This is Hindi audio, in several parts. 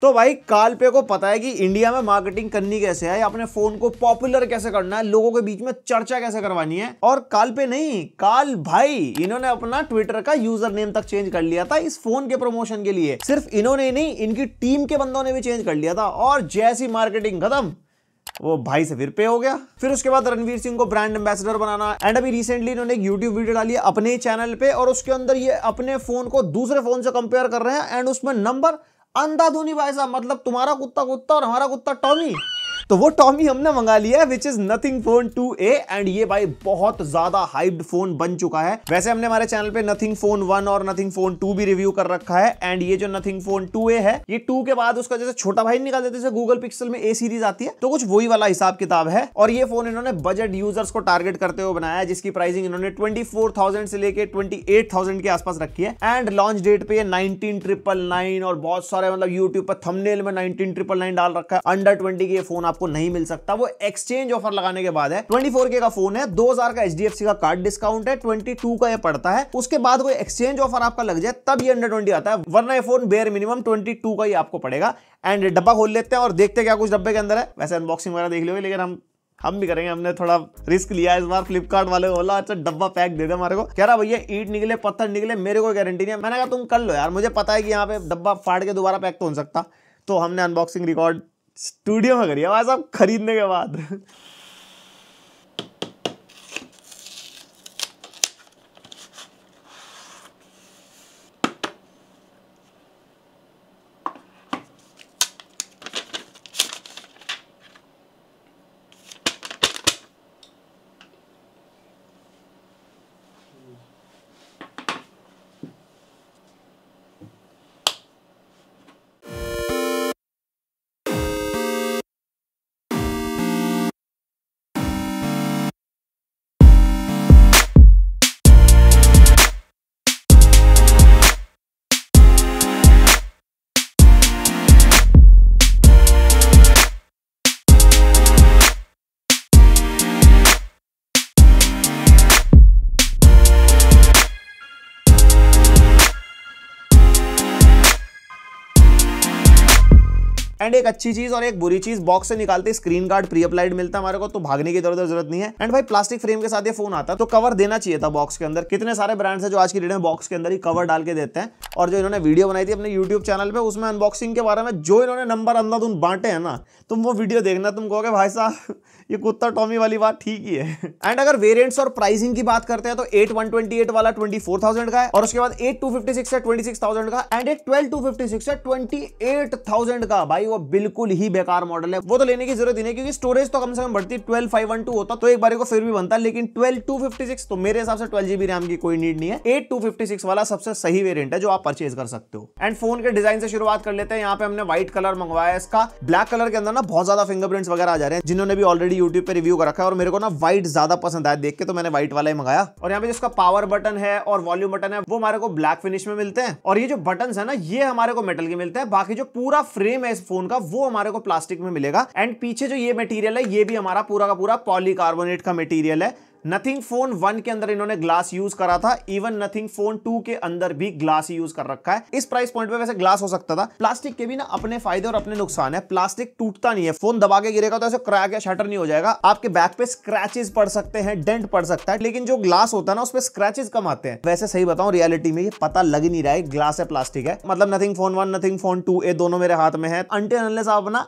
तो भाई कालपे को पता है कि इंडिया में मार्केटिंग करनी कैसे है, अपने फोन को पॉपुलर कैसे करना है, लोगों के बीच में चर्चा कैसे करवानी है। और कालपे नहीं, काल भाई, इन्होंने अपना ट्विटर का यूजर नेम तक चेंज कर लिया था इस फोन के प्रमोशन के लिए। सिर्फ इन्होंने नहीं, इनकी टीम के बंदों ने भी चेंज कर लिया था। और जैसी मार्केटिंग खत्म, वो भाई से फिर पे हो गया। फिर उसके बाद रणवीर सिंह को ब्रांड एम्बेसडर बनाना। एंड अभी रिसेंटली इन्होंने एक यूट्यूब वीडियो डाली है अपने चैनल पे, और उसके अंदर ये अपने फोन को दूसरे फोन से कंपेयर कर रहे हैं। एंड उसमें नंबर अंधाधुनी भाई साहब, मतलब तुम्हारा कुत्ता कुत्ता और हमारा कुत्ता टॉमी। तो वो टॉमी हमने मंगा लिया है, which is nothing phone 2A। And ये भाई बहुत ज्यादा हाइप्ड फोन बन चुका है। वैसे हमने हमारे चैनल पे नथिंग फोन 1 और नथिंग फोन 2 भी रिव्यू कर रखा है। एंड ये जो नथिंग फोन 2A है, ये 2 के बाद उसका जैसे छोटा भाई निकाल देते, जैसे गूगल पिक्सल में A सीरीज आती है, तो कुछ वही वाला हिसाब किताब है। और ये फोन इन्होंने बजट यूजर्स को टारगेट करते हुए बनाया है, जिसकी प्राइसिंग इन्होंने 24,000 से लेके 28,000 के आसपास रखी है। एंड लॉन्च डेट पे 19,999 और बहुत सारे मतलब यूट्यूब पर थंबनेल में 19,999 डाल रखा है। अंडर 20 के ये फोन आपको नहीं मिल सकता। वो एक्सचेंज ऑफर लगाने के बाद है। 24K का फोन है, 2,000 का HDFC का कार्ड डिस्काउंट है, 22 का ये पड़ता है। उसके बाद कोई एक्सचेंज ऑफर आपका लग जाए तब ये अंडर 20 आता है, वरना ये फोन बेयर मिनिमम 22 का ही आपको पड़ेगा। एंड डब्बा खोल लेते हैं और देखते हैं क्या कुछ डब्बे के अंदर है। वैसे अनबॉक्सिंग वगैरह देख लोगे, लेकिन हम भी करेंगे। हमने थोड़ा रिस्क लिया इस बार। फ्लिपकार्ट वाले को बोला अच्छा डब्बा पैक दे दे हमारे को। कह रहा भैया ईंट निकले पत्थर निकले मेरे को गारंटी नहीं है। मैंने कहा तुम कर लो यार, मुझे पता है कि यहाँ पे डब्बा फाड़ के दोबारा पैक तो हो सकता। तो हमने अनबॉक्सिंग रिकॉर्ड स्टूडियो में करिए भाई साहब, खरीदने के बाद। एंड एक अच्छी चीज और एक बुरी चीज, बॉक्स से निकालते स्क्रीन गार्ड प्री अप्लाइड मिलता है हमारे को, तो भागने की जरूरत नहीं है। एंड भाई प्लास्टिक फ्रेम के साथ ये फोन आता है, तो कवर देना चाहिए था बॉक्स के अंदर। कितने सारे ब्रांड्स है जो आज की डेट में बॉक्स के अंदर ही कवर डाल के देते हैं। और जो इन्होंने वीडियो बनाई थी अपने यूट्यूब चैनल पे, उसमें अनबॉक्सिंग के बारे में जो इन्होंने नंबर अंधाधुन बांटे हैं ना, तुम वो वीडियो देखना, तुम कहोगे भाई साहब ये कुत्ता टॉमी वाली बात ठीक ही है। एंड अगर वेरिएंट्स और प्राइसिंग की बात करते हैं तो 8,128 वाला 24,000 का है, और उसके बाद 8,256 है 26,000 का, एंड 12,256 है 28,000 का। भाई वो बिल्कुल ही बेकार मॉडल है, वो तो लेने की जरूरत ही नहीं, क्योंकि स्टोरेज तो कम से कम बढ़ती 12,512 होता तो एक बार को फिर भी बनता, लेकिन 12,256 तो मेरे हिसाब से 12 GB रैम की कोई नीड नहीं है। 8,256 वाला सबसे सही वेरिएंट है जो आप परचेज कर सकते हो। एंड फोन के डिजाइन से शुरुआत कर लेते हैं। यहाँ पे हमने व्हाइट कलर मंगवाया है इसका। ब्लैक कलर के अंदर ना बहुत ज्यादा फिंगरप्रिंट्स वगैरह आ जा रहे हैं, जिन्होंने भी ऑलरेडी यूट्यूब पे रिव्यू कर रखा है, और मेरे को ना व्हाइट ज्यादा पसंद आया देख के, तो मैंने व्हाइट वाला ही मंगाया। और यहाँ पे जिसका पावर बटन है और वॉल्यूम बटन है वो हमारे को ब्लैक फिनिश में मिलते हैं, और ये जो बटन्स है ना ये हमारे को मेटल के मिलते हैं। बाकी जो पूरा फ्रेम है इस फोन का वो हमारे को प्लास्टिक में मिलेगा। एंड पीछे जो ये मटेरियल है ये भी हमारा पूरा का पूरा पॉलीकार्बोनेट का मटेरियल है। नथिंग फोन 1 के अंदर इन्होंने ग्लास यूज करा था, इवन नथिंग फोन 2 के अंदर भी ग्लास यूज कर रखा है। इस प्राइस पॉइंट पे वैसे ग्लास हो सकता था। प्लास्टिक के भी ना अपने फायदे और अपने नुकसान है। प्लास्टिक टूटता नहीं है, फोन दबा के गिरेगा तो ऐसे क्रैक या शटर नहीं हो जाएगा। आपके बैक पे स्क्रैचेस पड़ सकते हैं, डेंट पड़ सकता है, लेकिन जो ग्लास होता है ना उसपे स्क्रैचेस कम आते हैं। वैसे सही बताऊं रियलिटी में ये पता लग नहीं रहा है ग्लास है प्लास्टिक है। मतलब नथिंग फोन 1 नथिंग फोन 2 दोनों मेरे हाथ में है, अनटिल अनलेस आप अपना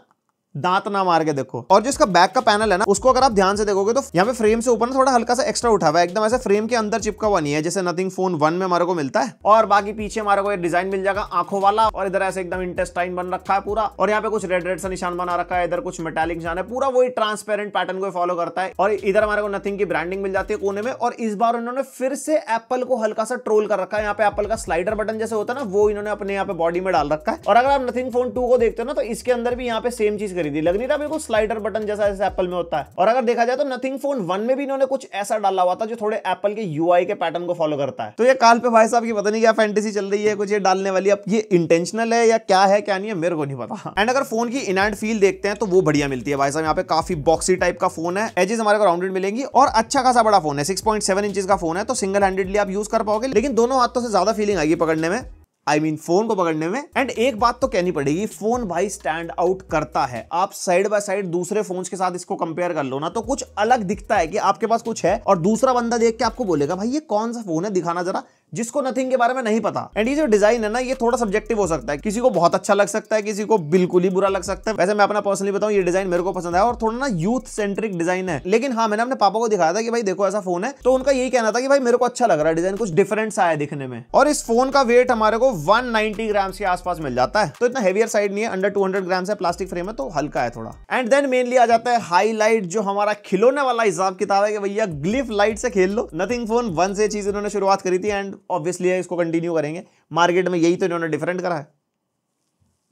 दांत ना मार के देखो। और जो इसका बैक का पैनल है ना उसको अगर आप ध्यान से देखोगे तो यहाँ पे फ्रेम से ऊपर ना थोड़ा हल्का सा एक्स्ट्रा उठा हुआ है, एकदम ऐसे फ्रेम के अंदर चिपका हुआ नहीं है जैसे नथिंग फोन 1 में हमारे को मिलता है। और बाकी पीछे हमारे को ये डिजाइन मिल जाएगा आंखों वाला, और इधर ऐसे एकदम इंटेस्टाइन बन रखा है पूरा, और यहाँ पे कुछ रेड रेड सा निशान बना रखा है, इधर कुछ मेटालिक निशान है, पूरा वही ट्रांसपेरेंट पैटर्न को फॉलो करता है। और इधर हमारे को नथिंग की ब्रांडिंग मिल जाती है कोने में। और इस बार उन्होंने फिर से एप्पल को हल्का सा ट्रोल कर रखा है। यहाँ पे एप्पल का स्लाइडर बटन जैसे होता है ना वो इन्होंने अपने यहाँ पे बॉडी में डाल रखा है। और अगर आप नथिंग फोन 2 को देखते हो ना तो इसके अंदर भी यहाँ पे सेम चीज करी थी, लग नहीं रहा स्लाइडर बटन जैसा जैसे एप्पल में होता है। और अगर देखा जाए तो नथिंग फोन 1 में भी इन्होंने कुछ ऐसा डाला हुआ था जो थोड़े एप्पल के यूआई के पैटर्न को फॉलो करता है। तो ये काल पे भाई साहब की पता नहीं क्या फैंटेसी चल रही है कुछ ये डालने वाली, अब ये इंटेंशनल है या क्या है क्या नहीं है मेरे को नहीं पता। एंड अगर फोन की इन हैंड फील देखते हैं तो वो बढ़िया मिलती है भाई साहब। यहाँ पे काफी बॉक्सी टाइप का फोन है, एजेस हमारे को राउंडेड मिलेंगी, और अच्छा खासा बड़ा फोन है, 6.7 इंचेस का फोन है, तो सिंगल हैंडेडली आप यूज कर पाओगे, लेकिन दोनों हाथों से ज्यादा फीलिंग आएगी पकड़ने में। फोन को पकड़ने में। एंड एक बात तो कहनी पड़ेगी, फोन भाई स्टैंड आउट करता है। आप साइड बाय साइड दूसरे फोन्स के साथ इसको कंपेयर कर लो ना, तो कुछ अलग दिखता है कि आपके पास कुछ है और दूसरा बंदा देख के आपको बोलेगा भाई ये कौन सा फोन है, दिखाना जरा, जिसको नथिंग के बारे में नहीं पता। एंड ये जो डिजाइन है ना, ये थोड़ा सब्जेक्टिव हो सकता है, किसी को बहुत अच्छा लग सकता है, किसी को बिल्कुल ही बुरा लग सकता है। वैसे मैं अपना पर्सनली बताऊं, ये डिजाइन मेरे को पसंद है और थोड़ा ना यूथ सेंट्रिक डिजाइन है। लेकिन हाँ, मैंने अपने पापा को दिखाया था कि भाई देखो ऐसा फोन है, तो उनका यही कहना था कि भाई मेरे को अच्छा लग रहा है डिजाइन, कुछ डिफरेंट सा है दिखने में। और इस फोन का वेट हमारे को 190 ग्राम के आसपास मिल जाता है, तो इतना हेवियर साइड नहीं है, अंडर 200 ग्राम है, प्लास्टिक फ्रेम है तो हल्का है थोड़ा। एंड देन मेनली आ जाता है हाईलाइट, जो हमारा खिलौने वाला हिसाब किताब है कि भैया ग्लिफ लाइट से खेल लो। नथिंग फोन 1 से चीज इन्होंने शुरुआत करी थी एंड ऑब्वियसली इसको कंटिन्यू करेंगे। मार्केट में यही तो इन्होंने डिफरेंट करा है।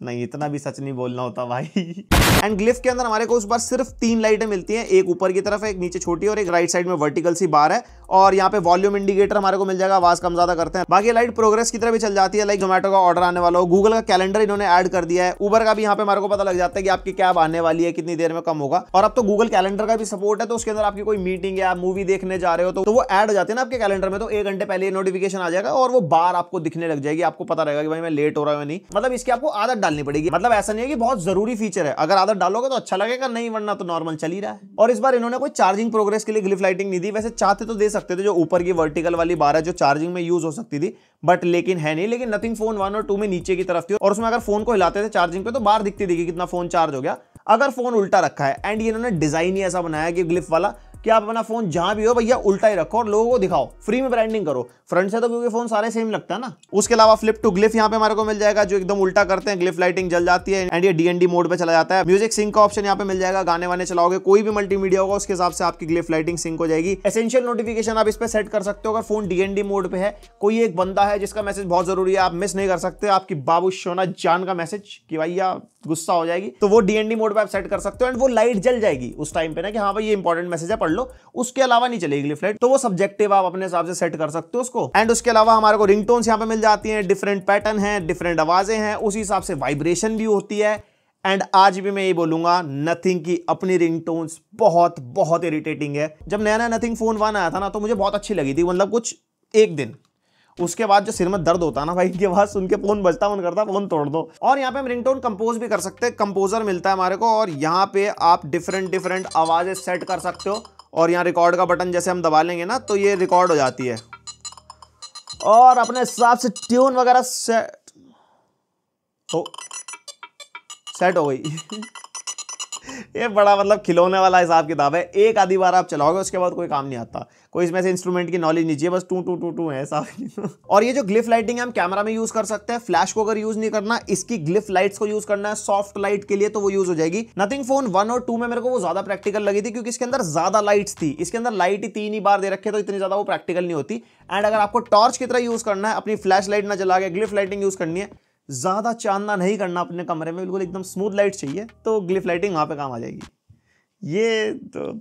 नहीं, इतना भी सच नहीं बोलना होता भाई। एंड ग्लिफ के अंदर हमारे को उस बार सिर्फ 3 लाइटें मिलती हैं, एक ऊपर की तरफ है, एक नीचे छोटी और एक राइट साइड में वर्टिकल सी बार है। और यहाँ पे वॉल्यूम इंडिकेटर हमारे को मिल जाएगा, आवाज कम ज्यादा करते हैं। बाकी लाइट प्रोग्रेस की तरह भी चल जाती है, लाइक जोमेटो का ऑर्डर आने वाला हो, गूगल का कैलेंडर इन्होंने ऐड कर दिया है, उबर का भी यहाँ पे हमारे को पता लग जाता है कि आपकी कैब आने वाली है, कितनी देर में कम होगा। और अब तो गूगल कैलेंडर का भी सपोर्ट है, तो उसके अंदर आपकी कोई मीटिंग है, आप मूवी देखने जा रहे हो तो वो ऐड हो जाती है ना आपके कैलेंडर में, तो 1 घंटे पहले नोटिफिकेशन आ जाएगा और वो बार आपको दिखने लग जाएगी, आपको पता रहेगा कि भाई मैं लेट हो रहा हूं नहीं। मतलब इसकी आपको आदत डालनी पड़ेगी, मतलब ऐसा नहीं है कि बहुत जरूरी फीचर है, अगर आदत डालोगे तो अच्छा लगेगा, नहीं वरना तो नॉर्मल चल ही रहा है। और इस बार इन्होंने कोई चार्जिंग प्रोग्रेस के लिए ग्लिफ लाइटिंग नहीं दी, वैसे चाहते तो दे सकते थे, जो ऊपर की वर्टिकल वाली बार है जो चार्जिंग में यूज हो सकती थी, बट लेकिन है नहीं। लेकिन नथिंग फोन 1 और 2 में नीचे की तरफ थी और उसमें अगर फोन को हिलाते थे चार्जिंग पे तो बार दिखती थी कि कितना फोन चार्ज हो गया, अगर फोन उल्टा रखा है। एंड ये इन्होंने डिजाइन ही ऐसा बनाया कि ग्लिफ वाला कि आप अपना फोन जहां भी हो भैया उल्टा ही रखो और लोगों को दिखाओ, फ्री में ब्रांडिंग करो फ्रंट से, तो क्योंकि फोन सारे सेम लगता है ना। उसके अलावा फ्लिप टू ग्लिफ यहाँ पे हमारे को मिल जाएगा, जो एकदम उल्टा करते हैं, ग्लिफ लाइटिंग जल जाती है एंड ये डीएनडी मोड पे चला जाता है। म्यूजिक सिंक का ऑप्शन यहाँ पे मिल जाएगा, गाने वाने चलाओगे, कोई भी मल्टीमीडिया होगा उसके हिसाब से आपकी ग्लिफ लाइटिंग सिंक हो जाएगी। एसेंशियल नोटिफिकेशन आप इस पे सेट कर सकते हो, अगर फोन डीएनडी मोड पे है, कोई एक बंदा है जिसका मैसेज बहुत जरूरी है, आप मिस नहीं कर सकते, आपकी बाबू सोना जान का मैसेज कि भैया गुस्सा हो जाएगी, तो वो डीएनडी मोड पे आप सेट कर सकते हो एंड वो लाइट जल जाएगी उस टाइम पे ना कि हाँ भाई ये इंपॉर्टेंट मैसेज है पढ़ लो, उसके अलावा नहीं चलेगी ग्लिफ लाइट, तो वो सब्जेक्टिव आप अपने हिसाब से सेट कर सकते हो उसको। एंड उसके अलावा हमारे को रिंगटोन्स यहाँ पे मिल जाती हैं, डिफरेंट पैटर्न है, डिफरेंट आवाजें हैं, उसी हिसाब से वाइब्रेशन भी होती है। एंड आज भी मैं ये बोलूंगा, नथिंग की अपनी रिंगटोन्स बहुत बहुत इरिटेटिंग है। जब नया नया नथिंग फोन 1 आया था ना, तो मुझे बहुत अच्छी लगी थी, मतलब कुछ एक दिन, उसके बाद जो सिर में दर्द होता ना भाई, के बाद सुन के फोन बजता, मन करता फोन तोड़ दो। और यहाँ पे हम रिंगटोन कंपोज भी कर सकते हैं, कंपोजर मिलता है हमारे को, और यहाँ पे आप डिफरेंट आवाजें सेट कर सकते हो। और यहाँ रिकॉर्ड का बटन जैसे हम दबा लेंगे ना, तो ये रिकॉर्ड हो जाती है और अपने हिसाब से ट्यून वगैरह सेट हो गई। ये बड़ा मतलब खिलौने वाला हिसाब किताब है, एक आधी बार आप चलाओगे उसके बाद कोई काम नहीं आता, कोई इसमें से इंस्ट्रूमेंट की नॉलेज नहीं चाहिए, बस टू टू टू टू है ऐसा। और ये जो ग्लिफ लाइटिंग है हम कैमरा में यूज कर सकते हैं, फ्लैश को अगर यूज नहीं करना, इसकी ग्लिफ लाइट्स को यूज करना है सॉफ्ट लाइट के लिए, तो वो यूज हो जाएगी। नथिंग फोन 1 और 2 में मेरे को वो ज्यादा प्रैक्टिकल लगी थी, क्योंकि इसके अंदर ज्यादा लाइट्स थी, इसके अंदर लाइट ही 3 ही बार दे रखे, तो इतनी ज्यादा वो प्रैक्टिकल नहीं होती। एंड अगर आपको टॉर्च की तरह यूज करना है, अपनी फ्लैश लाइट ना जला के ग्लिफ लाइटिंग यूज करनी है, ज्यादा चांदना नहीं करना अपने कमरे में, बिल्कुल एकदम स्मूथ लाइट चाहिए, तो ग्लिफ लाइटिंग वहां पे काम आ जाएगी। ये तो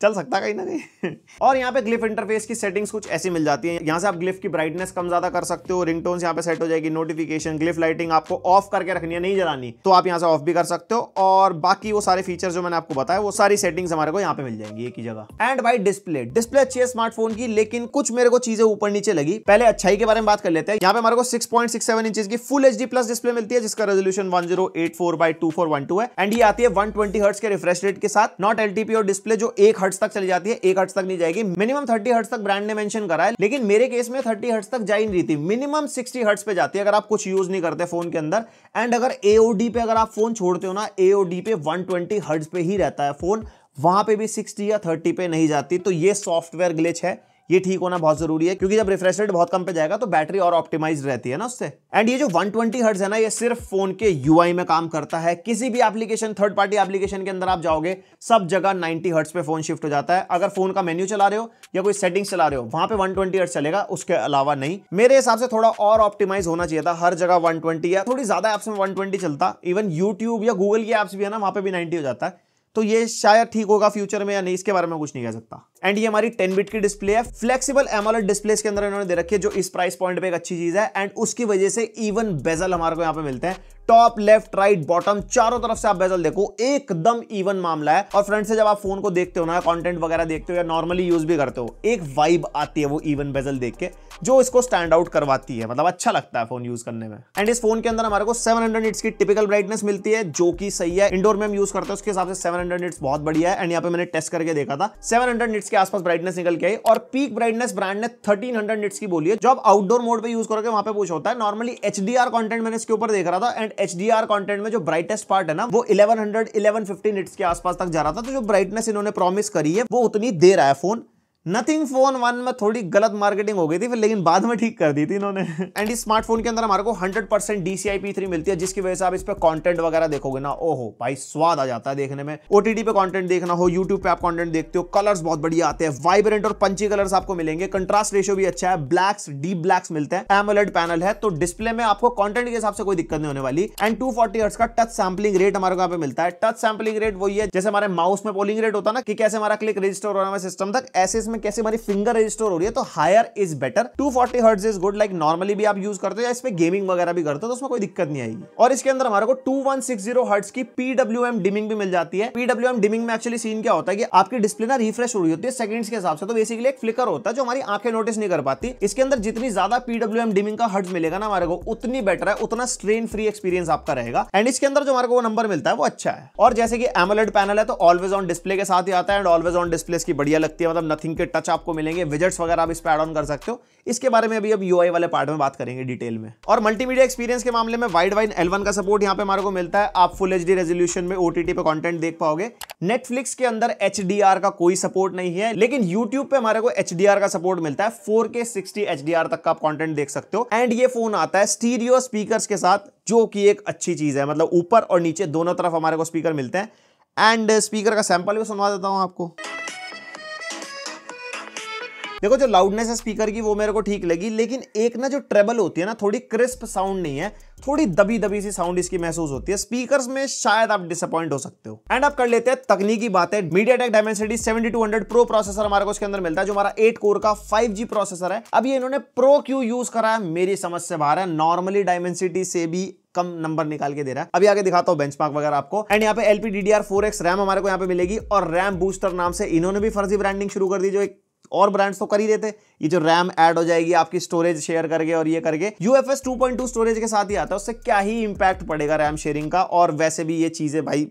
चल सकता है कहीं ना कहीं। और यहाँ पे ग्लिफ इंटरफेस की सेटिंग्स कुछ ऐसी मिल जाती है, यहाँ से आप ग्लिफ की ब्राइटनेस कम ज्यादा कर सकते हो, रिंगटोन्स यहाँ पे सेट हो जाएगी, नोटिफिकेशन, ग्लिफ लाइटिंग आपको ऑफ करके रखनी है, नहीं जलानी, तो आप यहाँ से ऑफ भी कर सकते हो। और बाकी वो सारे फीचर्स जो मैंने आपको बताया, वो सारी सेटिंग्स हमारे को यहाँ पे मिल जाएंगी एक ही जगह। एंड भाई डिस्प्ले अच्छी है स्मार्टफोन की, लेकिन कुछ मेरे को चीजें ऊपर नीचे लगी। पहले अच्छाई के बारे में बात कर लेते हैं। यहाँ पे हमारे को 6.67 इंचेस की फुल HD प्लस डिस्प्ले मिलती है, जिसका रेजोल्यूशन 1084x2412 है एंड ये आती है 120 हर्ट्ज के रिफ्रेश रेट के साथ, नॉट LTP, और डिस्प्ले जो 1 हर्ट्ज तक चली जाती है, 1 हर्ट्ज तक नहीं जाएगी, मिनिमम 30 हर्ट्ज तक ब्रांड ने मेंशन करा है, लेकिन मेरे केस में 30 हर्ट्ज तक जा ही नहीं रही थी, मिनिमम 60 हर्ट्ज पे जाती है अगर आप कुछ यूज नहीं करते फोन के अंदर। एंड अगर AOD पे अगर आप फोन छोड़ते हो ना, AOD पे 120 हर्ट्ज पे ही रहता है फोन, वहां पे भी 60 या 30 पे नहीं जाती, तो ये सॉफ्टवेयर ग्लिच है, ये ठीक होना बहुत जरूरी है, क्योंकि जब रिफ्रेश रेट बहुत कम पे जाएगा तो बैटरी और ऑप्टिमाइज रहती है ना उससे। एंड ये जो 120 हर्ट्ज है ना, ये सिर्फ फोन के UI में काम करता है, किसी भी एप्लीकेशन, थर्ड पार्टी एप्लीकेशन के अंदर आप जाओगे, सब जगह 90 हर्ट्ज पे फोन शिफ्ट हो जाता है। अगर फोन का मेन्यू चला रहे हो या कोई सेटिंग्स चला रहे हो, वहां पे 120 हर्ट्ज चलेगा, उसके अलावा नहीं। मेरे हिसाब से थोड़ा और ऑप्टिमाइज होना चाहिए था, हर जगह 120 या थोड़ी ज्यादा एप्स में 120 चलता, इवन यूट्यूब या गूगल की एप्स भी है ना, वहां पे भी 90 हो जाता है, तो ये शायद ठीक होगा फ्यूचर में या नहीं, इसके बारे में कुछ नहीं कह सकता। एंड ये हमारी 10 बिट की डिस्प्ले है। फ्लेक्सिबल एमोलेड डिस्प्ले के अंदर इन्होंने दे रखी है, जो इस प्राइस पॉइंट पे एक अच्छी चीज है। एंड उसकी वजह से इवन बेजल हमारे को यहाँ पे मिलते हैं। टॉप, लेफ्ट, राइट, बॉटम, चारों तरफ से आप बेजल देखो, एकदम इवन मामला है। और फ्रंट से जब आप फोन को देखते हो ना, कंटेंट वगैरह देखते हो या नॉर्मली यूज भी करते हो, एक वाइब आती है वो इवन बेजल देख के, जो इसको स्टैंड आउट करवाती है। मतलब अच्छा लगता है फोन यूज करने में। एंड इस फोन के अंदर हमारे को 700 निट्स की टिपिकल ब्राइटनेस मिलती है, जो कि सही है। इंडोर में हम यूज करते हैं उसके हिसाब से 700 निट्स बहुत बढ़िया है। एंड यहाँ पे मैंने टेस्ट करके देखा था, 700 निट्स के आसपास ब्राइटनेस निकल के आई। और पीक ब्राइटनेस ब्रांड ने 1300 निट्स की बोली है, जो आप आउटडोर मोड पे यूज करोगे वहां पे कुछ होता है। नॉर्मली HDR कंटेंट मैंने इसके ऊपर देख रहा था, एंड HDR कंटेंट में जो ब्राइटेस्ट पार्ट है ना, वो 1100 1150 निट्स के आसपास तक जा रहा था। तो जो ब्राइटनेस इन्होंने प्रॉमिस करी है वो उतनी दे रहा है फोन। नथिंग फोन 1 में थोड़ी गलत मार्केटिंग हो गई थी फिर, लेकिन बाद में ठीक कर दी थी इन्होंने। एंड इस स्मार्टफोन के अंदर हमारे को 100% DCI P3 मिलती है, जिसकी वजह से आप इस पे कंटेंट वगैरह देखोगे ना, ओहो भाई स्वाद आ जाता है देखने में। OTT पे कंटेंट देखना हो, YouTube पे आप कंटेंट देखते हो, कलर्स बहुत बढ़िया आते हैं, वाइब्रेंट और पंची कलर्स आपको मिलेंगे। कंट्रास्ट रेशियो भी अच्छा है, ब्लैक्स, डीप ब्लैक्स मिलते हैं। एमोलेड पैनल है, तो डिस्प्ले में आपको कंटेंट के हिसाब से कोई दिक्कत नहीं होने वाली। एंड 240 हर्ट्ज का टच सैंपलिंग रेट हमारे को यहाँ पे मिलता है। टच सैंपलिंग रेट वही है जैसे हमारे माउस में पोलिंग रेट होता है ना, कि कैसे हमारा क्लिक रजिस्टर हो रहा है सिस्टम तक, ऐसे इसमें कैसे हमारी फिंगर रजिस्टर हो रही है। तो higher is better. 240 hertz is good, like normally भी आप यूज करते हो या इस पे गेमिंग वगैरह भी करते हो तो उसमें कोई दिक्कत नहीं आएगी। और इसके अंदर हमारे को 2160 हर्ट्ज की PWM डिमिंग भी मिल जाती है। PWM डिमिंग में एक्चुअली सीन क्या होता है कि आपकी डिस्प्ले ना रिफ्रेश हो रही होती है सेकंड्स के हिसाब से, तो बेसिकली एक फ्लिकर होता है जो हमारी आंखें नोटिस नहीं कर पाती। इसके अंदर जितनी ज्यादा PWM डिमिंग का हर्ट्ज मिलेगा ना हमारे को, उतनी बेटर है, उतना स्ट्रेन फ्री एक्सपीरियंस आपका रहेगा। एंड इसके अंदर जो हमारे को वो नंबर मिलता है वो अच्छा है। और जैसे कि एमोलेड पैनल है तो ऑलवेज ऑन डिस्प्ले के साथ ही आता है। एंड ऑलवेज ऑन डिस्प्ले की बढ़िया लगती है, मतलब नथिंग के टच आपको मिलेंगे, विजेट्स वगैरह आप इस पे ऐड ऑन कर सकते हो। इसके बारे में अभी अब UI वाले पार्ट में बात करेंगे डिटेल में। और मल्टीमीडिया एक्सपीरियंस के मामले में वाइड वाइन L1 का सपोर्ट यहाँ पे हमारे को मिलता है। आप फुल HD रेजोल्यूशन में OTT पे कंटेंट देख पाओगे। नेटफ्लिक्स के अंदर HDR का कोई सपोर्ट नहीं है, लेकिन YouTube पे हमारे को HDR का सपोर्ट मिलता है। 4K 60 HDR तक का आप कंटेंट देख सकते हो। एंड ये फोन आता है स्टीरियो स्पीकर्स के साथ, जो कि एक अच्छी चीज है। मतलब ऊपर और नीचे दोनों तरफ हमारे को स्पीकर मिलते हैं। एंड स्पीकर का सैंपल भी सुनवा देता हूं आपको। देखो जो लाउडनेस है स्पीकर की वो मेरे को ठीक लगी, लेकिन एक ना जो ट्रेबल होती है ना, थोड़ी क्रिस्प साउंड नहीं है, थोड़ी दबी दबी सी साउंड इसकी महसूस होती है। स्पीकर्स में शायद आप डिसअपॉइंट हो सकते हो। एंड आप कर लेते हैं तकनीकी बातें। MediaTek Dimensity 7200 Pro प्रोसेसर हमारे को इसके अंदर मिलता है, जो हमारा 8 कोर का 5G प्रोसेसर है। अब ये इन्होंने प्रो क्यों यूज करा है मेरी समझ से बाहर है। नॉर्मली Dimensity से भी कम नंबर निकाल के दे रहा है। अभी आगे दिखाता हूं बेंचमार्क वगैरह आपको। एंड यहाँ पे LPDDR4X रैम हमारे को यहाँ पे मिलेगी, और रैम बूस्टर नाम से इन्होंने भी फर्जी ब्रांडिंग शुरू कर दी, जो एक और ब्रांड्स तो कर ही देते। ये जो रैम ऐड हो जाएगी आपकी स्टोरेज शेयर करके और ये करके, UFS 2.2 स्टोरेज के साथ ही आता है, उससे क्या ही इंपैक्ट पड़ेगा रैम शेयरिंग का। और वैसे भी ये चीजें भाई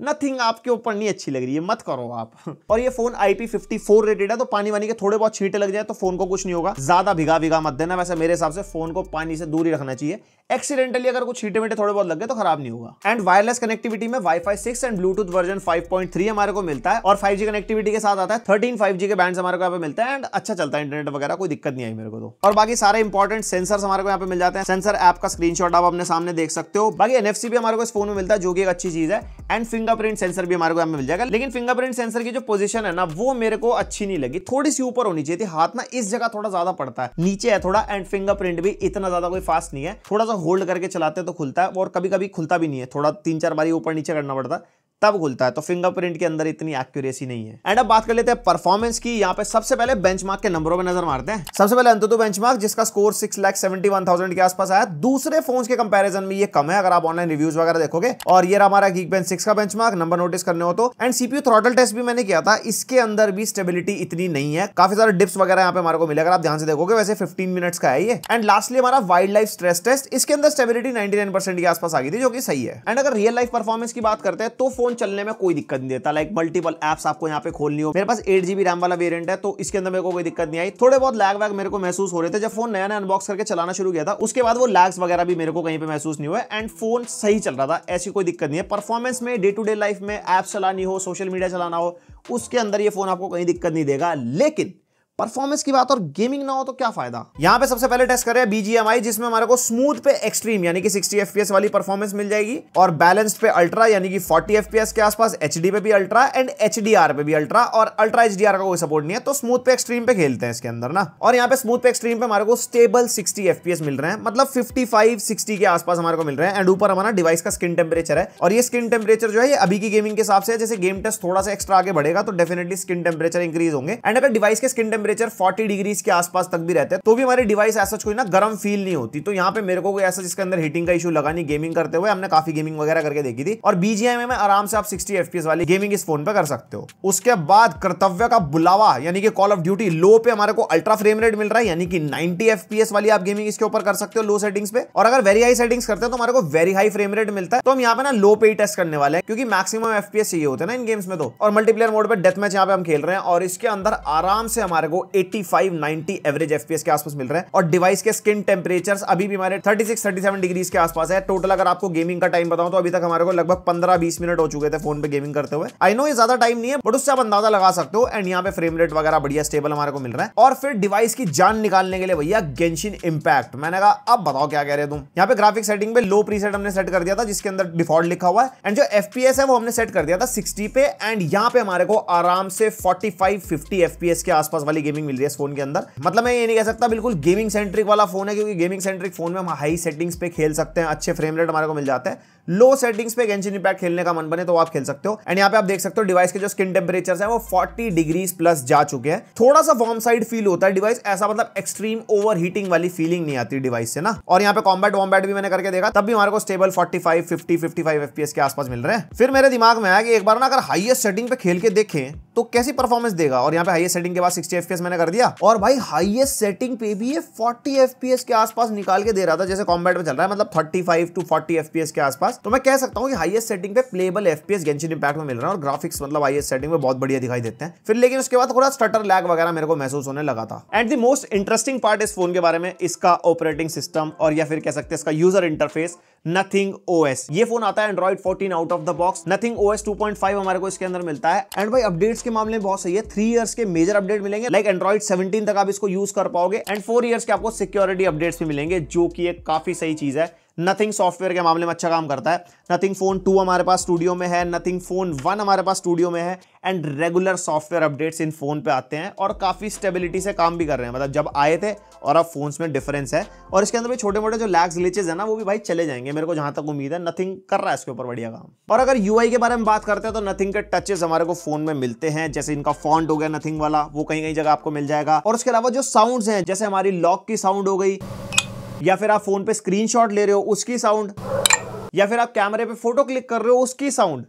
नथिंग आपके ऊपर नहीं अच्छी लग रही है, मत करो आप। और ये फोन IP54 रेटेड है, तो पानी वानी के थोड़े बहुत छींटे लग जाए तो फोन को कुछ नहीं होगा। ज्यादा भिगा भिगा मत देना। वैसे मेरे हिसाब से फोन को पानी से दूर ही रखना चाहिए। एक्सीडेंटली अगर कुछ छींटे मीटे थोड़े बहुत लग गए तो खराब नहीं होगा। एंड वायरलेस कनेक्टिविटी में Wi-Fi 6 एंड ब्लूटूथ वर्जन 5.3 हमारे को मिलता है। और 5G कनेक्टिविटी के साथ आता है 13 5G के बैंड्स हमारे को यहाँ पे मिलते हैं। एंड अच्छा चलता है इंटरनेट वगैरह, कोई दिक्कत नहीं आई मेरे को तो। और बाकी सारे इंपॉर्टेंट सेंसर्स हमारे को यहाँ पे मिल जाते हैं। सेंसर ऐप का स्क्रीनशॉट आप अपने सामने देख सकते हो। बाकी NFC भी हमारे को इस फोन में मिलता है, जो कि एक अच्छी चीज है। एंड फिंगरप्रिंट सेंसर भी हमारे को यहाँ पे मिल जाएगा। लेकिन फिंगरप्रिंट सेंसर की जो पोजीशन है ना, वो मेरे को अच्छी नहीं लगी। थोड़ी सी ऊपर होनी चाहिए थी। हाथ ना इस जगह थोड़ा ज्यादा पड़ता है, नीचे है थोड़ा। एंड फिंगरप्रिंट भी इतना ज्यादा कोई फास्ट नहीं है, थोड़ा सा होल्ड करके चलाते तो खुलता है, और कभी कभी खुलता भी नहीं है, थोड़ा 3-4 बारी ऊपर नीचे करना पड़ता है तब खुलता है। तो फिंगरप्रिंट के अंदर इतनी एक्यूरेसी नहीं है। एंड अब बात कर लेते हैं परफॉर्मेंस की। यहाँ पे सबसे पहले बेंचमार्क के नंबरों पे नजर मारते हैं। सबसे पहले अंतुतु बेंचमार्क, जिसका स्कोर 6,71,000 के आसपास आया। दूसरे फोन्स के कंपैरिजन में ये कम है अगर आप ऑनलाइन रिव्यूज वगैरह देखोगे। और ये हमारा Geekbench 6 का बेंचमार्क, नंबर नोटिस करने हो तो। एंड CPU थ्रॉटल टेस्ट भी मैंने किया था, इसके अंदर भी स्टेबिलिटी इतनी नहीं है, काफी सारे डिप्स वगैरह यहाँ पे हमारे को मिले अगर आप ध्यान से देखोगे। वैसे 15 मिनट्स का है ये। एंड लास्टली हमारा वाइल्ड लाइफ स्ट्रेस टेस्ट, इसके अंदर स्टेबिलिटी 99% के आसपास आ गई थी, जो कि सही है। एंड अगर रियल लाइफ परफॉर्मेंस की बात करते हैं तो फोन चलने में कोई दिक्कत नहीं देता। लाइक मल्टीपल एप्स आपको यहाँ पे खोलनी हो। मेरे पास 8GB रैम वाला वेरिएंट है, तो इसके अंदर मेरे को कोई दिक्कत नहीं आई। थोड़े बहुत लैग वैग मेरे को महसूस हो रहे थे जब फोन नया नया अनबॉक्स करके चलाना शुरू किया था, उसके बाद वो लैग्स वगैरह भी मेरे को कहीं पे महसूस नहीं हुए। एंड फोन सही चल रहा था, ऐसी कोई दिक्कत नहीं है। परफॉर्मेंस में डे टू डे लाइफ में एप्स चलानी हो, सोशल मीडिया चलाना हो, उसके अंदर ये फोन आपको कहीं दिक्कत नहीं देगा। लेकिन परफॉर्मेंस की बात और गेमिंग ना हो तो क्या फायदा। यहाँ पे सबसे पहले टेस्ट कर रहे हैं BGMI, जिसमें हमारे को स्मूथ पे एक्सट्रीम यानी कि 60 FPS वाली परफॉर्मेंस मिल जाएगी, और बैलेंस्ड पे अल्ट्रा यानी कि 40 FPS के आसपास, HD पे भी अल्ट्रा एंड HDR पे भी अल्ट्रा, और अल्ट्रा HDR का कोई सपोर्ट नहीं है, तो स्मूथ पे एक्सट्रीम पे खेलते हैं इसके अंदर ना। और यहाँ पे स्मूथ पे एक्सट्रीम पे हमारे को स्टेबल 60 FPS मिल रहे हैं, मतलब 55-60 के आसपास हमारे को मिल रहे हैं। एंड ऊपर हमारा डिवाइस का स्किन टेम्परेचर है, और ये स्किन टेम्परेचर जो है ये अभी की गेमिंग के हिसाब से, जैसे गेम टेस्ट थोड़ा सा एक्स्ट्रा आगे बढ़ेगा तो डेफिनेटली स्किन टेम्परेचर इंक्रीज होंगे। एंड अगर डिवाइस के स्किन टेम्परेचर 40 डिग्री के आसपास तक भी रहते हैं तो भी हमारी डिवाइस ऐसा कोई ना गर्म फील नहीं होती। तो यहाँ पे मेरे को कोई ऐसा जिसके अंदर हीटिंग का इशू लगा नहीं गेमिंग करते हुए। हमने काफी गेमिंग वगैरह करके देखी थी, और BGMI में आराम से आप 60 FPS वाली गेमिंग इस फोन पे कर सकते हो। उसके बाद कर्तव्य का बुलावा यानी कि कॉल ऑफ ड्यूटी लो पे हमारे को अल्ट्रा फ्रेम रेट मिल रहा है, यानी कि 90 FPS वाली आप गेमिंग इसके ऊपर कर सकते हो लो सेटिंग्स पे। और अगर वेरी हाई सेटिंग्स करते हैं तो हमारे को वेरी हाई फ्रेम रेट मिलता है। तो हम यहाँ पे ना लो पे ही टेस्ट करने वाले हैं, क्योंकि मैक्सिमम FPS चाहिए होते हैं ना इन गेम्स में। तो और मल्टीप्लेयर मोड पे डेथ मैच यहाँ पे हम खेल रहे हैं, और इसके अंदर आराम से हमारे को 85-90 एवरेज FPS के आसपास मिल रहे हैं। और डिवाइस के स्किन टेम्परेचर्स अभी भी हमारे 36-37 डिग्री के आसपास है। टोटल अगर आपको गेमिंग का टाइम बताऊं तो अभी तक हमारे को लगभग 15-20 मिनट हो चुके थे फोन पे गेमिंग करते हुए। आई नो ये ज्यादा टाइम नहीं है, बट उससे आप अंदाजा लगा सकते हो। एंड यहाँ पे फ्रेम रेट वगैरह बढ़िया स्टेबल हमारे को मिल रहा है। और फिर डिवाइस की जान निकालने के लिए भैया गेंशिन इंपैक्ट। मैंने कहा अब बताओ क्या कह रहे हो तुम। यहाँ पे ग्राफिक सेटिंग पे लो प्रीसेट हमने सेट कर दिया था, जिसके अंदर डिफॉल्ट लिखा हुआ है। एंड जो FPS है वो हमने सेट कर दिया था 60 पे। एंड यहाँ पे हमारे को आराम से 45-50 FPS के आसपास वाली गेमिंग मिल रही है इस फोन के अंदर। मतलब मैं ये नहीं कह सकता बिल्कुल गेमिंग सेंट्रिक वाला फोन है, क्योंकि गेमिंग सेंट्रिक फोन में हम हाई सेटिंग्स पे खेल सकते हैं, अच्छे फ्रेम रेट हमारे को मिल जाते हैं। लो सेटिंग्स पे गेंशिन इंपैक्ट खेलने का मन बने तो आप खेल सकते हो। एंड यहाँ पे आप देख सकते हो डिवाइस के जो स्किन टेम्परेचर है वो 40 डिग्रीज प्लस जा चुके हैं। थोड़ा सा वार्म साइड फील होता है डिवाइस, ऐसा मतलब एक्सट्रीम ओवर हीटिंग वाली फीलिंग नहीं आती डिवाइस से ना। और यहाँ पे कॉम्बैट वॉम्बैट भी मैंने करके देखा, तब भी हमारे को स्टेबल 45-50-55 FPS के आसपास मिल रहे हैं। फिर मेरे दिमाग में आया कि एक बार ना अगर हाईएस्ट सेटिंग पे खेल के देखें तो कैसी परफॉर्मेंस देगा। और यहाँ पे हाईएस्ट सेटिंग के बाद 60 FPS मैंने कर दिया, और भाई हाईएस्ट सेटिंग पे भी ये 40 FPS के आसपास निकाल के दे रहा था, जैसे कॉम्बैट में चल रहा है, मतलब 35-40 FPS के आसपास। तो मैं कह सकता हूँ हाईएस्ट सेटिंग पे प्लेबल FPS गेंशिन इंपैक्ट में मिल रहा है, और ग्राफिक्स मतलब हाईएस्ट सेटिंग में बहुत बढ़िया दिखाई देते हैं। फिर लेकिन उसके बाद थोड़ा स्टटर लैग वगैरह मेरे को महसूस होने लगा था। And the most interesting part इस फोन के बारे में इसका ऑपरेटिंग सिस्टम, और या फिर कह सकते हैं इसका यूजर इंटरफेस नथिंग OS। ये फोन आता है Android 14 out of the box. Nothing OS 2.5 हमारे को इसके अंदर मिलता है। एंड भाई अपडेट्स के मामले में बहुत सही है। 3 इयर्स के मेजर अपडेट मिलेंगे, लाइक Android 17 तक आप इसको यूज कर पाओगे। एंड 4 इयर्स के आपको सिक्योरिटी अपडेट्स भी मिलेंगे, जो कि एक काफी सही चीज है। नथिंग सॉफ्टवेयर के मामले में अच्छा काम करता है। नथिंग फोन 2 हमारे पास स्टूडियो में है, नथिंग फोन 1 हमारे पास स्टूडियो में है। And regular software updates in phone पे आते हैं, और काफी स्टेबिलिटी से काम भी कर रहे हैं। मतलब जब आए थे और अब फोन्स में डिफरेंस है। और इसके अंदर भी छोटे मोटे जो लैग्स ग्लिचेस है ना, वो भी भाई चले जाएंगे, मेरे को जहां तक उम्मीद है। नथिंग कर रहा है इसके ऊपर बढ़िया काम। और अगर UI के बारे में बात करते हैं तो नथिंग के टचेस हमारे को फोन में मिलते हैं, जैसे इनका फॉन्ट हो गया नथिंग वाला, वो कहीं कहीं जगह आपको मिल जाएगा। और उसके अलावा जो साउंड्स हैं, जैसे हमारी लॉक की साउंड हो गई, या फिर आप फोन पे स्क्रीनशॉट ले रहे हो उसकी साउंड, या फिर आप कैमरे पे फोटो क्लिक कर रहे हो उसकी साउंड,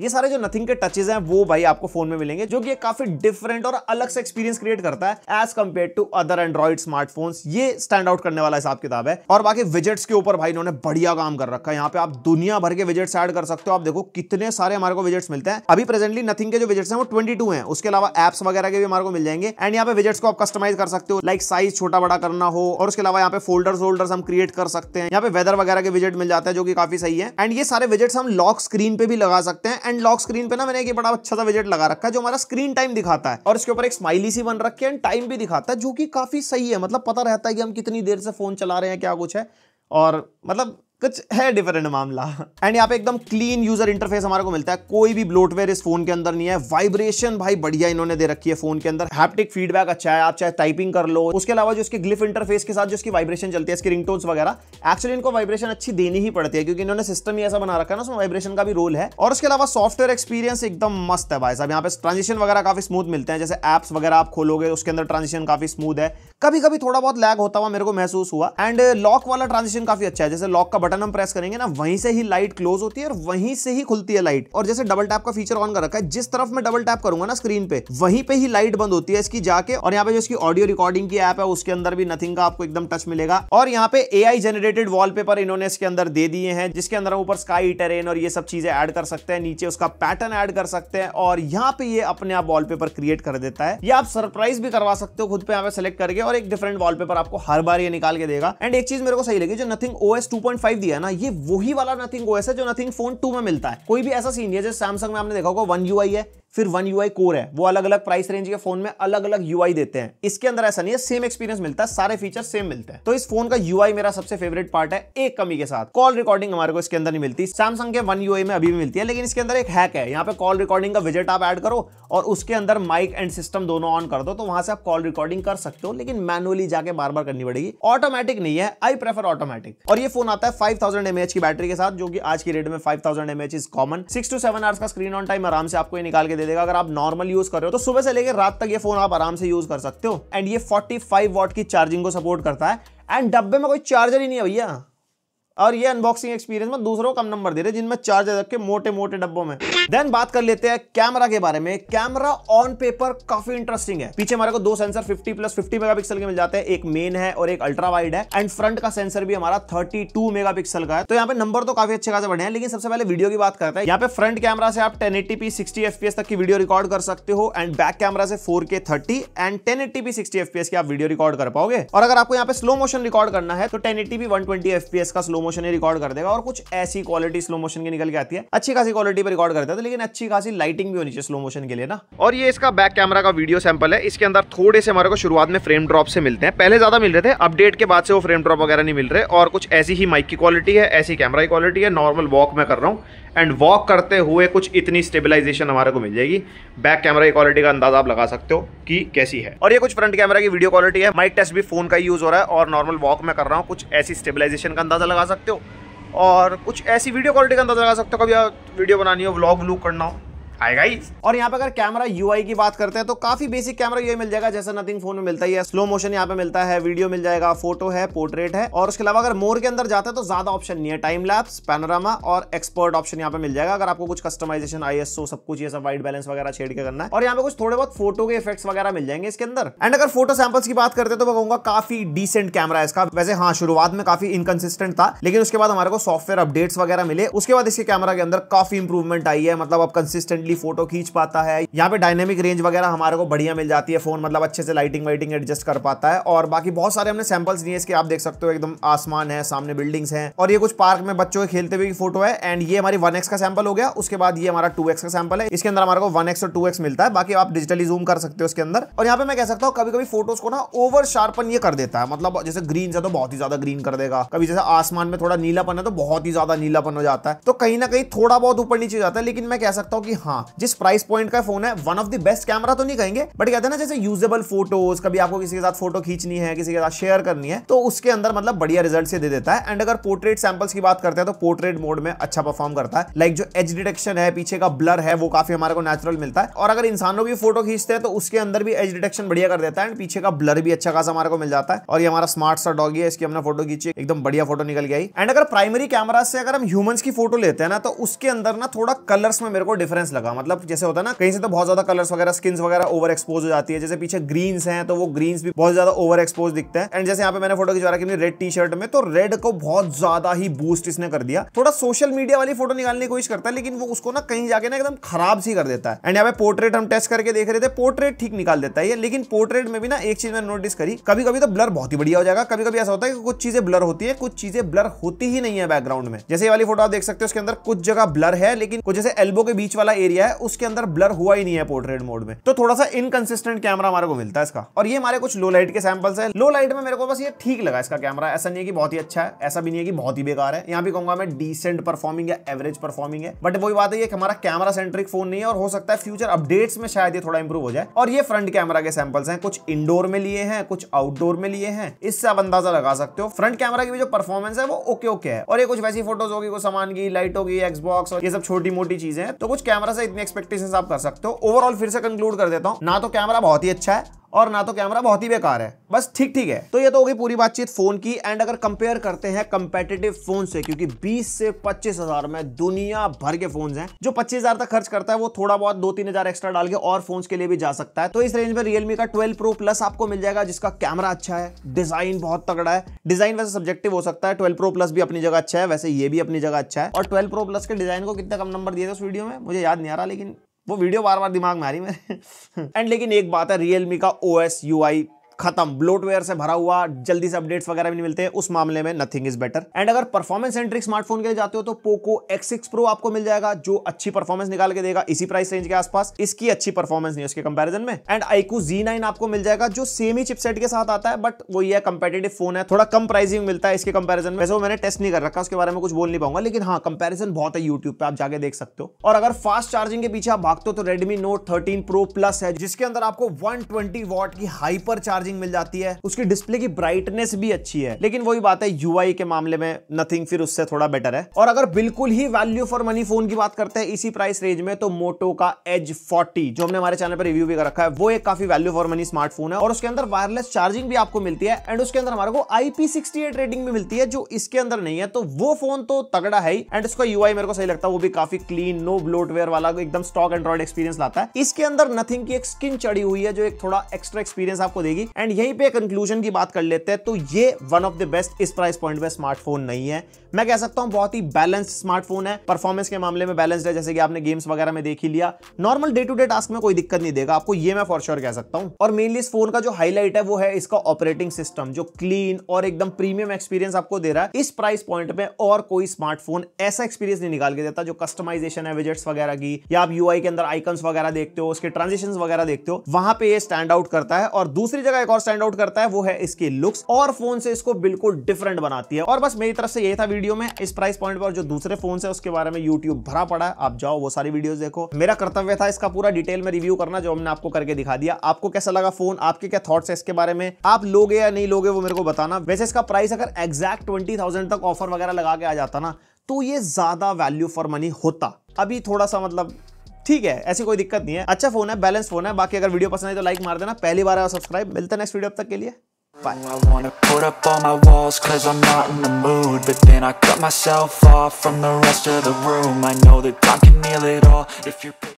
ये सारे जो नथिंग के टचेस हैं वो भाई आपको फोन में मिलेंगे, जो कि काफी डिफरेंट और अलग से एक्सपीरियंस क्रिएट करता है as compare to other Android smartphones. ये स्टैंड आउट करने वाला हिसाब किताब है। और बाकी विजेट्स के ऊपर भाई इन्होंने बढ़िया काम कर रखा है। यहाँ पे आप दुनिया भर के विजेट्स ऐड कर सकते हो। आप देखो कितने सारे हमारे को विजेट्स मिलते हैं। अभी प्रेजेंटली नथिंग के जो विजेट्स हैं वो 22 हैं। उसके अलावा एप्स वगैरह के भी हमारे को मिल जाएंगे। एंड यहाँ पे विजेट्स को आप कस्टमाइज कर सकते हो, लाइक साइज छोटा बड़ा करना हो। और उसके अलावा यहाँ पे फोल्डर्स हम क्रिएट कर सकते हैं। यहाँ पे वेदर वगैरह के विजेट मिल जाते हैं, जो कि काफी सही है। एंड ये सारे विजेट्स हम लॉक स्क्रीन पे भी लगा सकते हैं। एंड लॉक स्क्रीन पे ना मैंने एक बड़ा अच्छा सा विजेट लगा रखा है, जो हमारा स्क्रीन टाइम दिखाता है, और इसके ऊपर एक स्माइली सी बन रखी है एंड टाइम भी दिखाता है, जो कि काफी सही है। मतलब पता रहता है कि हम कितनी देर से फोन चला रहे हैं, क्या कुछ है, और मतलब कुछ है डिफरेंट मामला। एंड यहाँ पे एकदम क्लीन यूजर इंटरफेस हमारे को मिलता है। कोई भी ब्लोटवेयर इस फोन के अंदर नहीं है। वाइब्रेशन भाई बढ़िया इन्होंने दे रखी है फोन के अंदर। हैप्टिक फीडबैक अच्छा है, आप चाहे टाइपिंग कर लो। उसके अलावा जो इसके ग्लिफ इंटरफेस के साथ जो इसकी वाइब्रेशन चलती है, इसकी रिंगटोन्स वगैरह, एक्चुअली इनको वाइब्रेशन अच्छी देनी ही पड़ती है, क्योंकि इन्होंने सिस्टम ही ऐसा बना रखा है ना, उसमें वाइब्रेशन का भी रोल है। और उसके अलावा सॉफ्टवेयर एक्सपीरियंस एकदम मस्त है भाई साहब। यहाँ पे ट्रांजिशन वगैरह काफी स्मूथ मिलते हैं। जैसे एप्स वगैरह आप खोलोगे उसके अंदर ट्रांजिशन काफी स्मूथ है। कभी कभी थोड़ा बहुत लैग होता हुआ मेरे को महसूस हुआ। एंड लॉक वाला ट्रांजिशन काफी अच्छा है। जैसे लॉक का बटन हम प्रेस करेंगे ना, वहीं से ही लाइट क्लोज होती है और वहीं से ही खुलती है लाइट। और जैसे डबल टैप का फीचर ऑन कर रखा है, जिस तरफ मैं डबल टैप करूंगा ना स्क्रीन पे, वहीं पे ही लाइट बंद होती है इसकी जाके। और यहाँ पे जो इसकी ऑडियो रिकॉर्डिंग की ऐप है, उसके अंदर भी नथिंग का आपको एकदम टच मिलेगा। और यहाँ पे AI जनरेटेड वॉलपेपर इन्होंने इसके अंदर दे दिए हैं, जिसके अंदर ऊपर स्काई, टेरेन और ये सब चीजें ऐड कर सकते हैं, नीचे उसका पैटर्न ऐड कर सकते हैं, और यहाँ पे ये अपने आप वॉलपेपर क्रिएट कर देता है। ये आप सरप्राइज भी करवा सकते हो खुद पे यहाँ पे सेलेक्ट करके, और एक डिफरेंट वॉलपेपर आपको हर बार ये निकाल के देगा। एंड एक चीज मेरे को सही लगी, जो नथिंग OS 2.5 दिया है ना, ये वही वाला नथिंग OS है जो नथिंग फोन 2 में मिलता है। कोई भी ऐसा सीन है जैसे सैमसंग में आपने देखा होगा One UI है, फिर वन यूआई कोर है, वो अलग अलग प्राइस रेंज के फोन में अलग अलग यूआई देते हैं। इसके अंदर ऐसा नहीं है, सेम एक्सपीरियंस मिलता है, सारे फीचर सेम मिलते हैं। तो इस फोन का यूआई मेरा सबसे फेवरेट पार्ट है, एक कमी के साथ, कॉल रिकॉर्डिंग हमारे को इसके अंदर नहीं मिलती। सैमसंग के वन यूआई में अभी भी मिलती है, लेकिन इसके अंदर एक हैक है, यहाँ पे कॉल रिकॉर्डिंग का विजेट आप ऐड करो और उसके अंदर माइक एंड सिस्टम दोनों ऑन कर दो, तो वहां से आप कॉल रिकॉर्डिंग कर सकते हो, लेकिन मैनुअली जाके बार बार करनी पड़ेगी। ऑटोमेटिक नहीं है, आई प्रेफर ऑटोमेटिक। और ये फोन आता है 5000 mAh की बैटरी के साथ, जो कि आज की रेट में 5000 mAh is common. 6 to 7 hours का स्क्रीन ऑन टाइम आराम से आपको ये निकाल के दे देगा। अगर आप नॉर्मल यूज कर रहे हो तो सुबह से लेकर रात तक ये फोन आप आराम से यूज कर सकते हो। एंड ये 45 वॉट की चार्जिंग को सपोर्ट करता है। एंड डब्बे में कोई चार्जर ही नहीं है भैया। और ये अनबॉक्सिंग एक्सपीरियंस में दूसरों को कम नंबर दे रहे जिनमें चार्जर रख के मोटे मोटे डब्बों में। देन बात कर लेते हैं कैमरा के बारे में। कैमरा ऑन पेपर काफी इंटरेस्टिंग है। पीछे हमारे को दो सेंसर 50+50 मेगापिक्सल के मिल जाते हैं, एक मेन है और एक अल्ट्रा वाइड है। एंड फ्रंट का सेंसर भी हमारा 32 मेगापिक्सल का है। तो यहाँ पे नंबर तो काफी अच्छे खासे बढ़े हैं, लेकिन सबसे पहले वीडियो की बात करते हैं। यहाँ पे फ्रंट कैमरा से आप 1080p 60 fps तक की वीडियो रिकॉर्ड कर सकते हो। एंड बैक कैमरा से 4K 30 एंड 1080p 60 fps की आप वीडियो रिकॉर्ड कर पाओगे। और अगर आपको यहाँ पे स्लो मोशन रिकॉर्ड करना है तो 1080p 120 fps का स्लो मोशन रिकॉर्ड कर देगा। और कुछ ऐसी क्वालिटी स्लो मोशन की निकल के आती है, अच्छी खासी क्वालिटी पे रिकॉर्ड करता है, लेकिन अच्छी खासी लाइटिंग भी होनी चाहिए स्लो मोशन के लिए ना। और ये इसका बैक कैमरा का वीडियो सैंपल है। इसके अंदर थोड़े से हमारे को शुरुआत में फ्रेम ड्रॉप से मिलते हैं, पहले ज्यादा मिल रहे थे, अपडेट के बाद से वो फ्रेम ड्रॉप वगैरह नहीं मिल रहे। और कुछ ऐसी ही माइक की क्वालिटी है, ऐसी कैमरा की क्वालिटी है। नॉर्मल वॉक में कर रहा हूँ एंड वॉक करते हुए कुछ इतनी स्टेबलाइजेशन हमारे को मिल जाएगी। बैक कैमरा की क्वालिटी का अंदाजा आप लगा सकते हो कि कैसी है। और ये कुछ फ्रंट कैमरा की वीडियो क्वालिटी है। माइक टेस्ट भी फोन का यूज हो रहा है और नॉर्मल वॉक में कर रहा हूँ, कुछ ऐसी स्टेबलाइजेशन का अंदाजा लगा सकते हो और कुछ ऐसी वीडियो क्वालिटी का अंदाजा लगा सकते हो। कभी वीडियो बनानी हो, व्लॉग व्लूग करना हो, आएगा ही। और यहाँ पे अगर कैमरा यूआई की बात करते हैं तो काफी बेसिक कैमरा यूआई मिल जाएगा, जैसा नथिंग फोन में मिलता ही है। स्लो मोशन यहाँ पे मिलता है, वीडियो मिल जाएगा, फोटो है, पोर्ट्रेट है। और उसके अलावा अगर मोर के अंदर जाता है तो ज्यादा ऑप्शन नहीं है, टाइम लैप्स, पैनोरामा और एक्सपर्ट ऑप्शन यहाँ पे मिल जाएगा। अगर आपको कुछ कस्टमाइजेशन, ISO सब कुछ ये सब व्हाइट बैलेंस वगैरह छेड़ के करना है। और यहाँ पे कुछ थोड़े बहुत फोटो के इफेक्ट्स वगैरह मिल जाएंगे इसके अंदर। एंड अगर फोटो सैंपल्स की बात करते हैं तो मैं कहूंगा काफी डिसेंट कैमरा है इसका। वैसे हाँ, शुरुआत में काफी इनकंसिस्टेंट था, लेकिन उसके बाद हमारे को सॉफ्टवेयर अपडेट्स वगैरह मिले, उसके बाद इसके कैमरा के अंदर काफी इंप्रूवमेंट आई है। मतलब अब कंसिस्टेंटली फोटो खींच है। यहाँ पे डायनेमिक रेंज वगैरह हमारे को बढ़िया मिल जाती है। फोन मतलब अच्छे से लाइटिंग वाइटिंग एडजस्ट कर पाता है। और बाकी बहुत सारे हमने सैंपल्स लिए इसके, आप देख सकते हो एकदम आसमान है, सामने बिल्डिंग्स हैं और ये कुछ पार्क में बच्चों के खेलते हुए की फोटो है। एंड ये हमारी 1x का सैंपल हो गया। उसके बाद ये हमारा 2x का सैंपल है। इसके अंदर हमारे को 1x और 2x मिलता है, बाकी आप डिजिटली जूम कर सकते हो इसके अंदर। और यहाँ पे मैं कह सकता हूँ कभी कभी फोटोज को ना ओवर शार्पन ये कर देता है। मतलब जैसे ग्रीन है तो बहुत ही ज्यादा ग्रीन कर देगा, कभी जैसे आसमान में थोड़ा नीलापन है तो बहुत ही ज्यादा नीलापन हो जाता है। तो कहीं ना कहीं थोड़ा बहुत ऊपर नीचे जाता है। लेकिन मैं कह सकता हूँ कि हाँ, जिस प्राइस पॉइंट का फोन है, one of the best camera तो नहीं कहेंगे, बट कहते हैं ना जैसे यूजेबल फोटोज, कभी आपको किसी के साथ फोटो खींचनी है, किसी के साथ शेयर करनी है, तो उसके अंदर मतलब बढ़िया रिजल्ट से दे देता है। एंड अगर पोर्ट्रेट सैंपल्स की बात करते हैं तो पोर्ट्रेट मोड में अच्छा परफॉर्म करता है। लाइक जो एज डिटेक्शन है, पीछे का ब्लर है, वो काफी हमारे को नेचुरल मिलता है। और अगर इंसानों की फोटो खींचते हैं तो उसके अंदर भी एज डिटेक्शन बढ़िया कर देता है एंड पीछे का ब्लर भी अच्छा खासा हमारे को मिल जाता है। और ये हमारा स्मार्ट सा डॉगी है, इसकी हमने फोटो खींची, एकदम बढ़िया फोटो निकल गई। एंड अगर प्राइमरी कैमरा से अगर हम ह्यूमंस की फोटो लेते हैं ना, तो उसके अंदर ना थोड़ा कलर्स में मेरे को डिफरेंस लगा। मतलब जैसे होता है ना, कहीं से तो बहुत ज्यादा कलर्स वगैरह, स्किन्स वगैरह ओवर एक्सपोज हो जाती है। जैसे पीछे ग्रीन्स हैं तो वो ग्रीन्स भी बहुत ज्यादा ओवर एक्सपोज दिखते हैं। एंड जैसे यहाँ पे मैंने फोटो खिंचवा रखी है रेड टी शर्ट में, तो रेड को बहुत ज्यादा ही बूस्ट इसने कर दिया। थोड़ा सोशल मीडिया वाली फोटो निकालने की कोशिश करता है, लेकिन वो उसको ना कहीं जाके ना एकदम खराब सी कर देता है। एंड यहाँ पे पोर्ट्रेट हम टेस्ट करके देख रहे थे, पोर्ट्रेट ठीक निकाल देता है ये। लेकिन पोर्ट्रेट में भी ना एक चीज मैंने नोटिस करी, कभी कभी तो ब्लर बहुत ही बढ़िया हो जाएगा, कभी कभी ऐसा होता है कि कुछ चीजें ब्लर होती है, कुछ चीजें ब्लर होती ही नहीं है बैकग्राउंड में। जैसे ये वाली फोटो आप देख सकते हो, उसके अंदर कुछ जगह ब्लर है, लेकिन कुछ जैसे एल्बो के बीच वाला एरिया है उसके अंदर ब्लर हुआ ही नहीं है पोर्ट्रेट मोड में। तो थोड़ा सा इनकंसिस्टेंट कैमरा हमारे को मिलता है इसका। और ये हमारे कुछ लो लाइट के सैंपल्स है। लो लाइट में मेरे को बस ये ठीक लगा इसका कैमरा। ऐसा नहीं है कि बहुत ही अच्छा है, ऐसा भी नहीं है कि बहुत ही बेकार है। यहाँ भी कहूंगा मैं डिसेंट परफॉर्मिंग है, एवरेज परफॉर्मिंग है। बट वही बात है, ये हमारा कैमरा सेंट्रिक फोन नहीं है और हो सकता है फ्यूचर अपडेट्स में शायद ये थोड़ा इंप्रूव हो जाए। और ये फ्रंट कैमरा के सैंपल्स हैं, कुछ इंडोर में लिए हैं, कुछ आउटडोर में लिए हैं। इससे आप अंदाजा लगा सकते हो फ्रंट कैमरा की भी जो परफॉर्मेंस है वो ओके ओके है। और ये कुछ वैसी फोटोज होगी, कुछ सामान की लाइट होगी, एक्सबॉक्स और ये सब छोटी मोटी चीजें हैं। तो कुछ कैमरा से इतनी एक्सपेक्टेशंस आप कर सकते हो। ओवरऑल फिर से कंक्लूड कर देता हूं, ना तो कैमरा बहुत ही अच्छा है और ना तो कैमरा बहुत ही बेकार है, बस ठीक ठीक है। तो ये तो होगी पूरी बातचीत फोन की। एंड अगर कंपेयर करते हैं कंपेटिटिव फोन से, क्योंकि 20 से 25 हजार में दुनिया भर के फोन हैं, जो 25 हजार तक खर्च करता है वो थोड़ा बहुत 2-3 हजार एक्स्ट्रा डाल के और फोन के लिए भी जा सकता है। तो इस रेंज में Realme का 12 Pro Plus आपको मिल जाएगा, जिसका कैमरा अच्छा है, डिजाइन बहुत तगड़ा है। डिजाइन वैसे सब्जेक्टिव हो सकता है, 12 Pro Plus भी अपनी जगह अच्छा है, वैसे ये भी अपनी जगह अच्छा है। और 12 Pro Plus के डिजाइन को कितना कम नंबर दिए थे उस वीडियो में मुझे याद नहीं आ रहा, लेकिन वो वीडियो बार बार दिमाग में आ रही मेरे। एंड लेकिन एक बात है, Realme का OS UI खत्म, ब्लोटवेयर से भरा हुआ, जल्दी से अपडेट्स वगैरह भी नहीं मिलते हैं, उस मामले में नथिंग इज बेटर। एंड अगर परफॉर्मेंस सेंट्रिक स्मार्टफोन के लिए जाते हो तो पोको X6 Pro आपको मिल जाएगा, जो अच्छी परफॉर्मेंस निकाल के देगा इसी प्राइस रेंज के आसपास। इसकी अच्छी परफॉर्मेंस नहीं है उसके कंपैरिजन में। एंड iQOO Z9 आपको मिल जाएगा, जो सेम ही चिपसेट के साथ आता है, बट वो ये कंपेटिटिव फोन है, थोड़ा कम प्राइसिंग मिलता है इसके कंपैरिजन में। वैसे वो मैंने टेस्ट नहीं कर रखा, उसके बारे में कुछ बोल नहीं पाऊंगा, लेकिन हाँ कंपैरिजन बहुत है, यूट्यूब पे आप जाके देख सकते हो। और अगर फास्ट चार्जिंग के पीछे आप भागते हो तो Redmi Note 13 Pro Plus है, जिसके अंदर आपको 120 वॉट की हाइपर चार्जिंग मिल जाती है। उसकी डिस्प्ले की ब्राइटनेस भी अच्छी है, लेकिन वही बात है UI के मामले में नथिंग फिर उससे थोड़ा बेटर है। और अगर बिल्कुल ही वैल्यू फॉर मनी फोन की बात करते हैं इसी प्राइस रेंज में, तो मोटो का Edge 40 जो हमने हमारे चैनल पर रिव्यू भी कर रखा है, वो एक काफी वैल्यू फॉर मनी स्मार्टफोन है। और उसके अंदर वायरलेस चार्जिंग भी आपको मिलती है, एंड उसके अंदर हमारे को IP68 रेटिंग भी मिलती है, जो इसके अंदर नहीं है। तो वो फोन तो तगड़ा है ही, एंड उसका UI मेरे को सही लगता है, वो भी काफी क्लीन, नो ब्लोटवेयर वाला, एकदम स्टॉक एंड्रॉइड एक्सपीरियंस लाता है। इसके अंदर नथिंग की एक स्किन चढ़ी हुई है, जो एक थोड़ा एक्स्ट्रा एक्सपीरियंस आपको देगी। एंड यहीं पे कंक्लूजन की बात कर लेते हैं, तो ये वन ऑफ द बेस्ट इस प्राइस पॉइंट पे स्मार्टफोन नहीं है। मैं कह सकता हूं बहुत ही बैलेंस्ड स्मार्टफोन है, परफॉर्मेंस के मामले में बैलेंस्ड है, जैसे कि आपने गेम्स वगैरह में देख ही लिया। Normal day to day task में कोई दिक्कत नहीं देगा आपको, ये मैं फॉर श्योर कह सकता हूं। और मेनली इस फोन का जो हाईलाइट है वो है इसका ऑपरेटिंग सिस्टम, जो क्लीन और एकदम प्रीमियम एक्सपीरियंस आपको दे रहा है। इस प्राइस पॉइंट पे और कोई स्मार्टफोन ऐसा एक्सपीरियंस नहीं निकाल के देता, जो कस्टमाइजेशन है विजेट्स वगैरह की, या आप UI के अंदर आइकन्स वगैरह देखते हो, उसके ट्रांजिशंस वगैरह देखते हो, वहां पे ये स्टैंड आउट करता है। और दूसरी जगह एक और स्टैंड आउट करता है, वो है इसकी लुक्स, और फोन से इसको बिल्कुल डिफरेंट बनाती है। और बस मेरी तरफ से यही था वीडियो में इस प्राइस पॉइंट पर। जो दूसरे फोन है उसके बारे में YouTube भरा पड़ा है, आप जाओ वो सारी वीडियोस देखो। मेरा कर्तव्य था इसका पूरा डिटेल में रिव्यू करना, जो हमने आपको करके दिखा दिया। आपको कैसा लगा फोन, आपके क्या थॉट्स है इसके बारे में, आप लोगे या नहीं लोगे वो मेरे को बताना। वैसे इसका प्राइस अगर एग्जैक्ट 20,000 तक ऑफर वगैरह लगा के आ जाता ना, तो ये ज्यादा वैल्यू फॉर मनी होता। अभी थोड़ा सा मतलब ठीक है, ऐसी कोई दिक्कत नहीं है, अच्छा फोन है, बैलेंस फोन है। बाकी अगर वीडियो पसंद है तो लाइक मार देना, पहली बार आया सब्सक्राइब। मिलते हैं नेक्स्ट वीडियो, अब तक के लिए bye. I wanna put up all my walls cause I'm not in the mood, but then I cut myself off from the rest of the room. I know that time can heal it all if you're